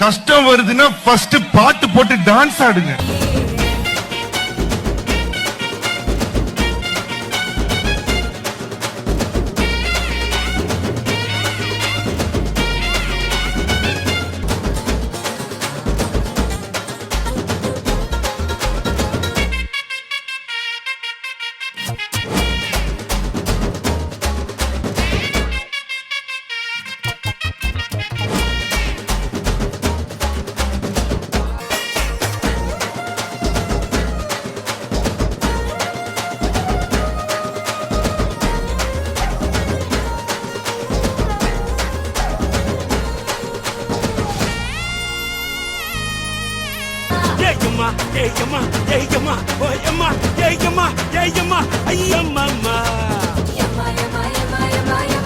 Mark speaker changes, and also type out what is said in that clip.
Speaker 1: கஷ்டம் வருதுன்னா ஃபர்ஸ்ட் பாட்டு போட்டு டான்ஸ் ஆடுங்க.
Speaker 2: Yama, yama, oh yama, yama, yama, yama, yama, yama, yama, yama, yama.